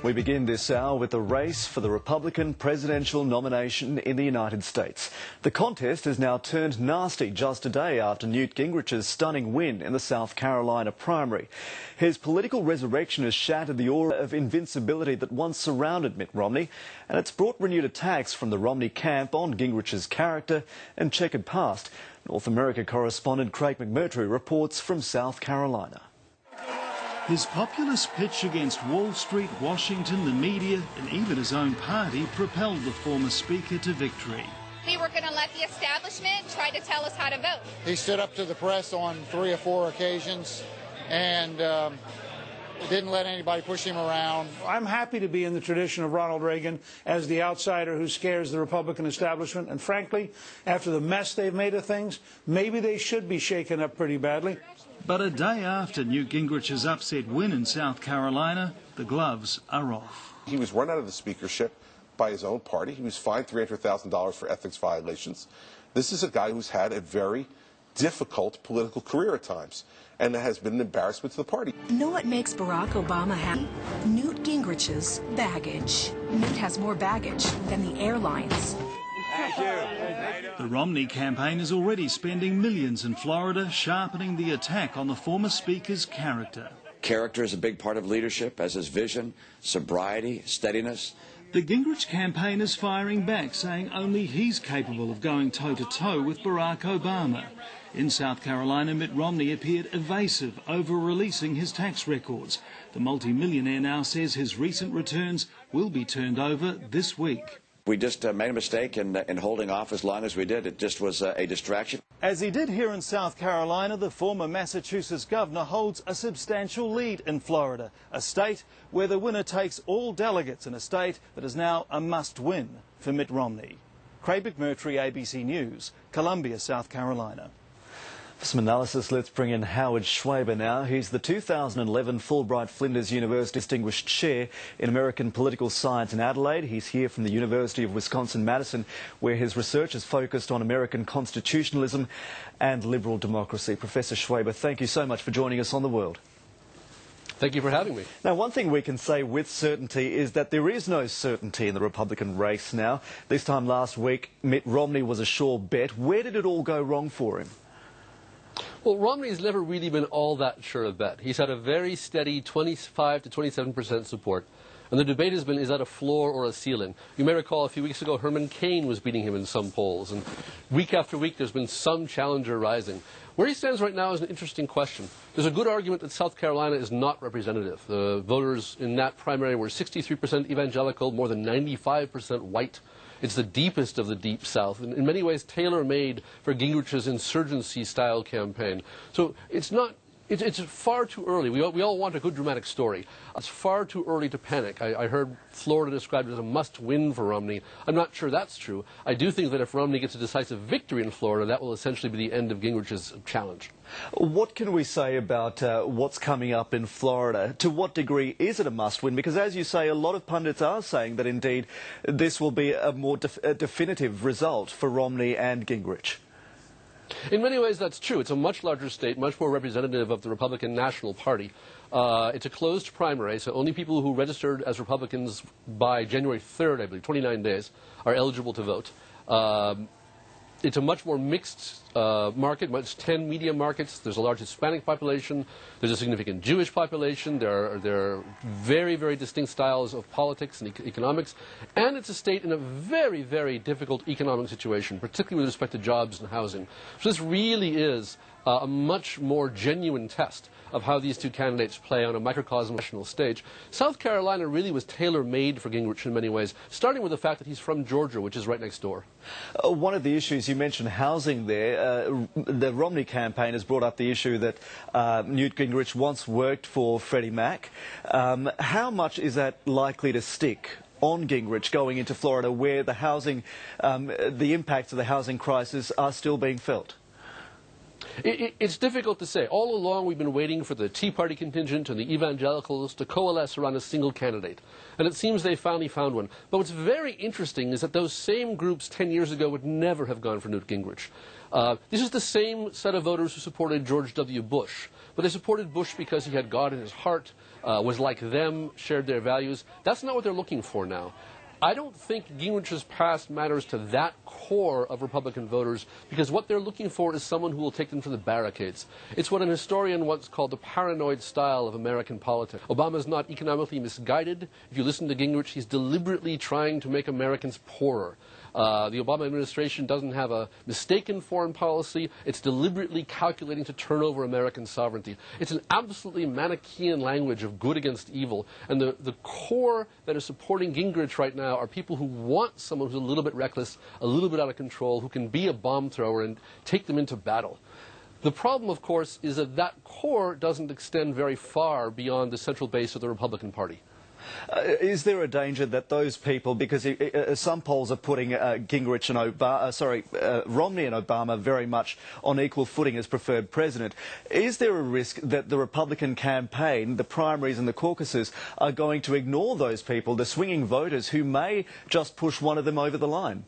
We begin this hour with the race for the Republican presidential nomination in the United States. The contest has now turned nasty just a day after Newt Gingrich's stunning win in the South Carolina primary. His political resurrection has shattered the aura of invincibility that once surrounded Mitt Romney, and it's brought renewed attacks from the Romney camp on Gingrich's character and checkered past. North America correspondent Craig McMurtry reports from South Carolina. His populist pitch against Wall Street, Washington, the media and even his own party propelled the former speaker to victory. We were going to let the establishment try to tell us how to vote. He stood up to the press on 3 or 4 occasions and didn't let anybody push him around. I'm happy to be in the tradition of Ronald Reagan as the outsider who scares the Republican establishment. And frankly, after the mess they've made of things, maybe they should be shaken up pretty badly. But a day after Newt Gingrich's upset win in South Carolina, the gloves are off. He was run out of the speakership by his own party. He was fined $300,000 for ethics violations. This is a guy who's had a very difficult political career at times and has been an embarrassment to the party. Know what makes Barack Obama happy? Newt Gingrich's baggage. Newt has more baggage than the airlines. Thank you. The Romney campaign is already spending millions in Florida, sharpening the attack on the former speaker's character. Character is a big part of leadership, as is vision, sobriety, steadiness. The Gingrich campaign is firing back, saying only he's capable of going toe-to-toe with Barack Obama. In South Carolina, Mitt Romney appeared evasive over releasing his tax records. The multimillionaire now says his recent returns will be turned over this week. We just made a mistake in holding off as long as we did. It just was a distraction. As he did here in South Carolina, the former Massachusetts governor holds a substantial lead in Florida, a state where the winner takes all delegates, in a state that is now a must-win for Mitt Romney. Craig McMurtry, ABC News, Columbia, South Carolina. For some analysis, let's bring in Howard Schweber now. He's the 2011 Fulbright Flinders University Distinguished Chair in American Political Science in Adelaide. He's here from the University of Wisconsin-Madison, where his research is focused on American constitutionalism and liberal democracy. Professor Schweber, thank you so much for joining us on The World. Thank you for having me. Now, one thing we can say with certainty is that there is no certainty in the Republican race now. This time last week, Mitt Romney was a sure bet. Where did it all go wrong for him? Well, Romney's never really been all that sure of bet. He's had a very steady 25 to 27% support. And the debate has been, is that a floor or a ceiling? You may recall a few weeks ago, Herman Cain was beating him in some polls. And week after week, there's been some challenger rising. Where he stands right now is an interesting question. There's a good argument that South Carolina is not representative. The voters in that primary were 63% evangelical, more than 95% white. It's the deepest of the Deep South, and in many ways tailor-made for Gingrich's insurgency-style campaign. So it's far too early. We all want a good dramatic story. It's far too early to panic. I heard Florida described as a must-win for Romney. I'm not sure that's true. I do think that if Romney gets a decisive victory in Florida, that will essentially be the end of Gingrich's challenge. What can we say about what's coming up in Florida? To what degree is it a must-win? Because, as you say, a lot of pundits are saying that, indeed, this will be a more definitive result for Romney and Gingrich. In many ways, that's true. It's a much larger state, much more representative of the Republican National Party. It's a closed primary, so only people who registered as Republicans by January 3rd, I believe, 29 days, are eligible to vote. It's a much more mixed market, 10 media markets. There's a large Hispanic population. There's a significant Jewish population. There are very, very distinct styles of politics and economics. And it's a state in a very, very difficult economic situation, particularly with respect to jobs and housing. So this really is a much more genuine test of how these two candidates play on a microcosm national stage. South Carolina really was tailor-made for Gingrich in many ways, starting with the fact that he's from Georgia, which is right next door. One of the issues, you mentioned housing there, the Romney campaign has brought up the issue that Newt Gingrich once worked for Freddie Mac. How much is that likely to stick on Gingrich going into Florida, where the housing, the impacts of the housing crisis are still being felt? It's difficult to say. All along, we've been waiting for the Tea Party contingent and the evangelicals to coalesce around a single candidate. And it seems they finally found one. But what's very interesting is that those same groups 10 years ago would never have gone for Newt Gingrich. This is the same set of voters who supported George W. Bush. But they supported Bush because he had God in his heart, was like them, shared their values. That's not what they're looking for now. I don't think Gingrich's past matters to that core of Republican voters, because what they're looking for is someone who will take them to the barricades. It's what an historian once called the paranoid style of American politics. Obama's not economically misguided. If you listen to Gingrich, he's deliberately trying to make Americans poorer. The Obama administration doesn't have a mistaken foreign policy. It's deliberately calculating to turn over American sovereignty. It's an absolutely Manichaean language of good against evil. And the core that is supporting Gingrich right now are people who want someone who's a little bit reckless, a little bit out of control, who can be a bomb thrower and take them into battle. The problem, of course, is that that core doesn't extend very far beyond the central base of the Republican Party. Is there a danger that those people, because some polls are putting Gingrich and Romney and Obama very much on equal footing as preferred president, is there a risk that the Republican campaign, the primaries and the caucuses, are going to ignore those people, the swinging voters who may just push one of them over the line?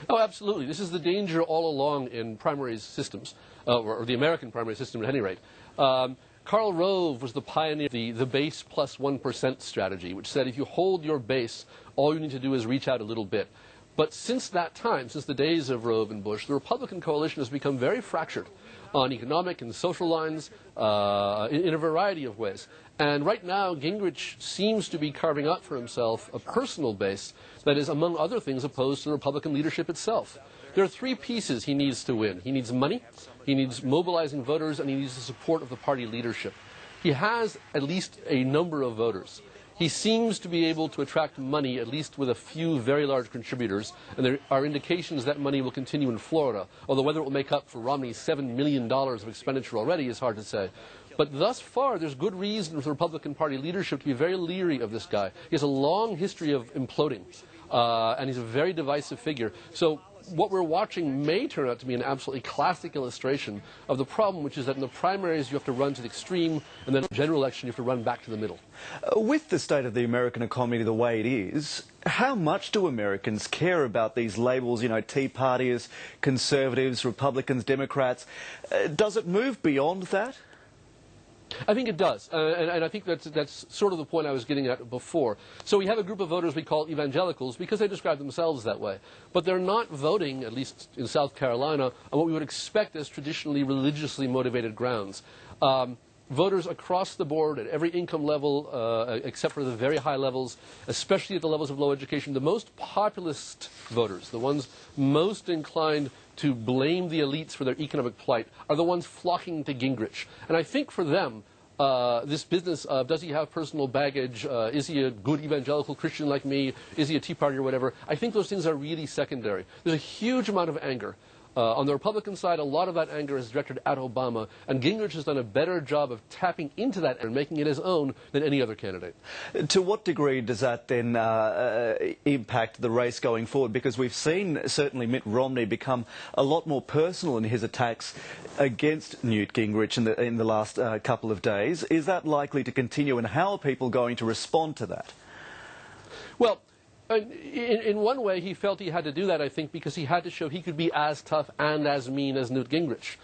Oh, absolutely. This is the danger all along in primaries systems, or the American primary system at any rate. Karl Rove was the pioneer of the base plus 1% strategy, which said if you hold your base, all you need to do is reach out a little bit. But since that time, since the days of Rove and Bush, the Republican coalition has become very fractured on economic and social lines in a variety of ways. And right now, Gingrich seems to be carving out for himself a personal base that is, among other things, opposed to the Republican leadership itself. There are three pieces he needs to win. He needs money, he needs mobilizing voters, and he needs the support of the party leadership. He has at least a number of voters. He seems to be able to attract money, at least with a few very large contributors, and there are indications that money will continue in Florida, although whether it will make up for Romney's $7 million of expenditure already is hard to say. But thus far, there's good reason for the Republican Party leadership to be very leery of this guy. He has a long history of imploding, and he's a very divisive figure. So what we're watching may turn out to be an absolutely classic illustration of the problem, which is that in the primaries you have to run to the extreme, and then in the general election you have to run back to the middle. With the state of the American economy the way it is, how much do Americans care about these labels, you know, Tea Partiers, Conservatives, Republicans, Democrats? Does it move beyond that? I think it does, and I think that's sort of the point I was getting at before. So we have a group of voters we call evangelicals because they describe themselves that way. But they're not voting, at least in South Carolina, on what we would expect as traditionally religiously motivated grounds. Voters across the board at every income level, except for the very high levels, especially at the levels of low education, the most populist voters, the ones most inclined to blame the elites for their economic plight, are the ones flocking to Gingrich. And I think for them, this business of does he have personal baggage, is he a good evangelical Christian like me, is he a Tea Party or whatever, I think those things are really secondary. There's a huge amount of anger. On the Republican side, a lot of that anger is directed at Obama, and Gingrich has done a better job of tapping into that and making it his own than any other candidate. To what degree does that then impact the race going forward? Because we've seen certainly Mitt Romney become a lot more personal in his attacks against Newt Gingrich in the last couple of days. Is that likely to continue, and how are people going to respond to that? Well, in one way, he felt he had to do that, I think, because he had to show he could be as tough and as mean as Newt Gingrich.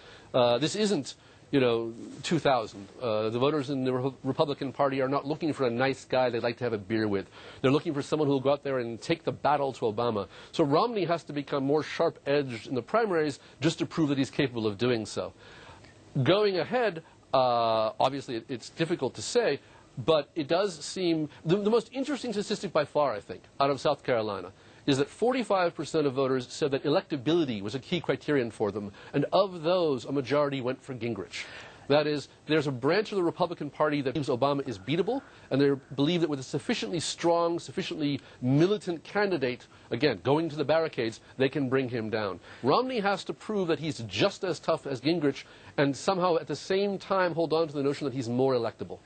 This isn't, 2000. The voters in the Republican Party are not looking for a nice guy they'd like to have a beer with. They're looking for someone who will go out there and take the battle to Obama. So Romney has to become more sharp-edged in the primaries just to prove that he's capable of doing so. Going ahead, obviously it's difficult to say, but it does seem, the most interesting statistic by far, I think, out of South Carolina, is that 45% of voters said that electability was a key criterion for them, and of those, a majority went for Gingrich. That is, there's a branch of the Republican Party that believes Obama is beatable, and they believe that with a sufficiently strong, sufficiently militant candidate, again, going to the barricades, they can bring him down. Romney has to prove that he's just as tough as Gingrich and somehow at the same time hold on to the notion that he's more electable.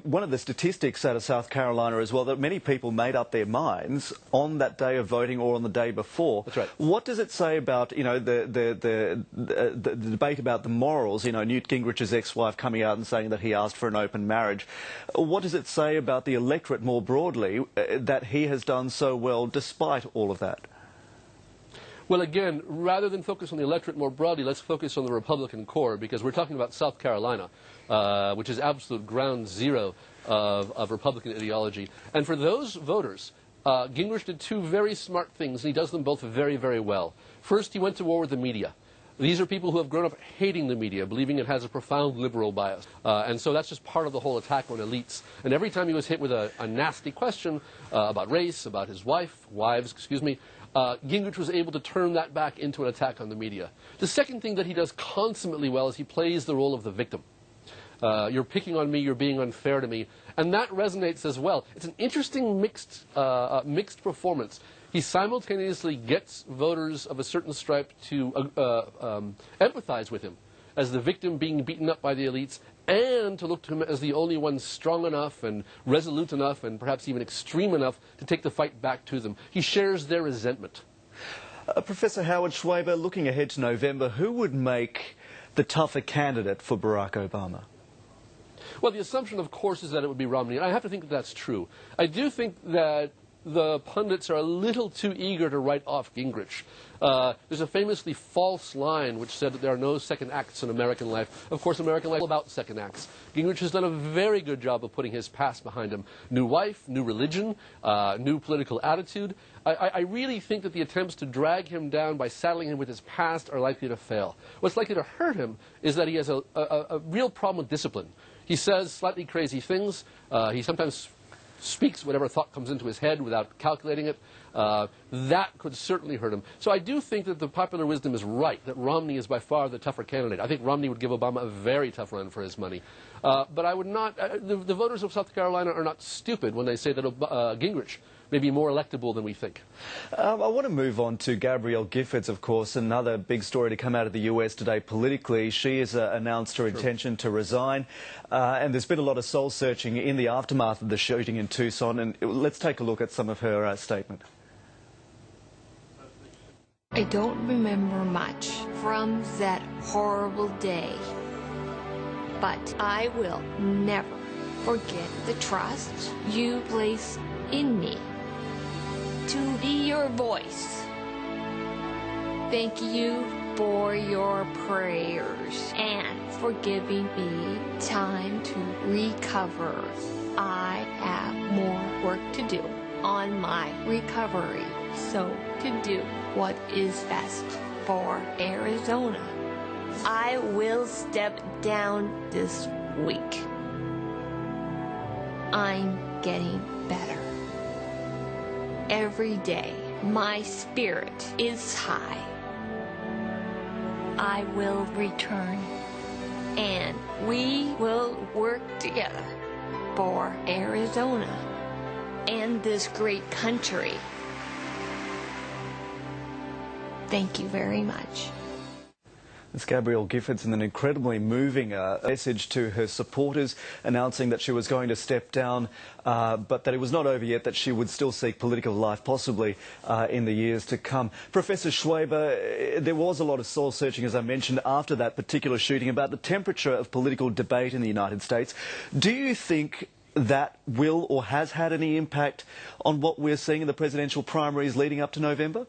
One of the statistics out of South Carolina as well, that many people made up their minds on that day of voting or on the day before. That's right. What does it say about, you know, the debate about the morals, you know, Newt Gingrich's ex-wife coming out and saying that he asked for an open marriage? What does it say about the electorate more broadly that he has done so well despite all of that? Well, again, rather than focus on the electorate more broadly, let's focus on the Republican core, because we're talking about South Carolina, which is absolute ground zero of Republican ideology. And for those voters, Gingrich did two very smart things, and he does them both very, very well. First, he went to war with the media. These are people who have grown up hating the media, believing it has a profound liberal bias. And so that's just part of the whole attack on elites. And every time he was hit with a nasty question about race, about his wives, Gingrich was able to turn that back into an attack on the media. The second thing that he does consummately well is he plays the role of the victim. You're picking on me, you're being unfair to me. And that resonates as well. It's an interesting mixed performance. He simultaneously gets voters of a certain stripe to empathize with him as the victim being beaten up by the elites, and to look to him as the only one strong enough and resolute enough and perhaps even extreme enough to take the fight back to them. He shares their resentment. Professor Howard Schweber, looking ahead to November, who would make the tougher candidate for Barack Obama? Well, the assumption, of course, is that it would be Romney, and I have to think that that's true. I do think that the pundits are a little too eager to write off Gingrich. There's a famously false line which said that there are no second acts in American life. Of course, American life is all about second acts. Gingrich has done a very good job of putting his past behind him. New wife, new religion, new political attitude. I really think that the attempts to drag him down by saddling him with his past are likely to fail. What's likely to hurt him is that he has a real problem with discipline. He says slightly crazy things. He sometimes speaks whatever thought comes into his head without calculating it. That could certainly hurt him. So I do think that the popular wisdom is right, that Romney is by far the tougher candidate. I think Romney would give Obama a very tough run for his money. But I would not, the voters of South Carolina are not stupid when they say that Gingrich may be more electable than we think. I want to move on to Gabrielle Giffords, of course, another big story to come out of the US today politically. She has announced her intention to resign, and there's been a lot of soul-searching in the aftermath of the shooting in Tucson, and let's take a look at some of her statement. I don't remember much from that horrible day, but I will never forget the trust you placed in me to be your voice. Thank you for your prayers and for giving me time to recover. I have more work to do on my recovery, so to do what is best for Arizona. I will step down this week. I'm getting better. Every day, my spirit is high. I will return, and we will work together for Arizona and this great country. Thank you very much. It's Gabrielle Giffords in an incredibly moving message to her supporters, announcing that she was going to step down, but that it was not over yet, that she would still seek political life, possibly in the years to come. Professor Schweber, there was a lot of soul-searching, as I mentioned, after that particular shooting about the temperature of political debate in the United States. Do you think that will or has had any impact on what we're seeing in the presidential primaries leading up to November?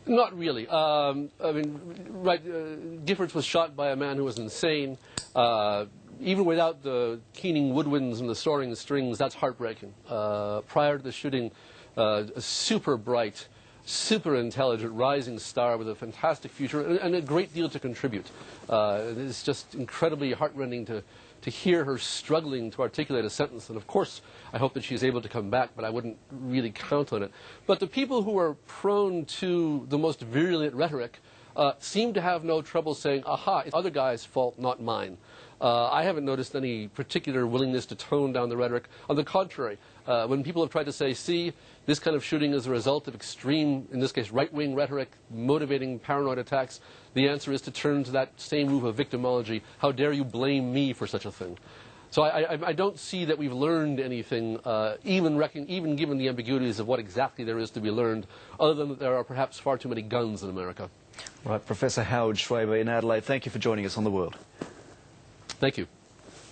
Not really. I mean, right, Giffords was shot by a man who was insane. Even without the keening woodwinds and the soaring strings, that's heartbreaking. Prior to the shooting, a super bright, super intelligent, rising star with a fantastic future and a great deal to contribute. It's just incredibly heartrending to hear her struggling to articulate a sentence. And of course, I hope that she's able to come back, but I wouldn't really count on it. But the people who are prone to the most virulent rhetoric seem to have no trouble saying, aha, it's other guy's fault, not mine. I haven't noticed any particular willingness to tone down the rhetoric. On the contrary, when people have tried to say, see, this kind of shooting is a result of extreme, in this case, right-wing rhetoric, motivating paranoid attacks, the answer is to turn to that same move of victimology. How dare you blame me for such a thing? So I don't see that we've learned anything, even given the ambiguities of what exactly there is to be learned, other than that there are perhaps far too many guns in America. Right, Professor Howard Schweber in Adelaide, thank you for joining us on The World. Thank you.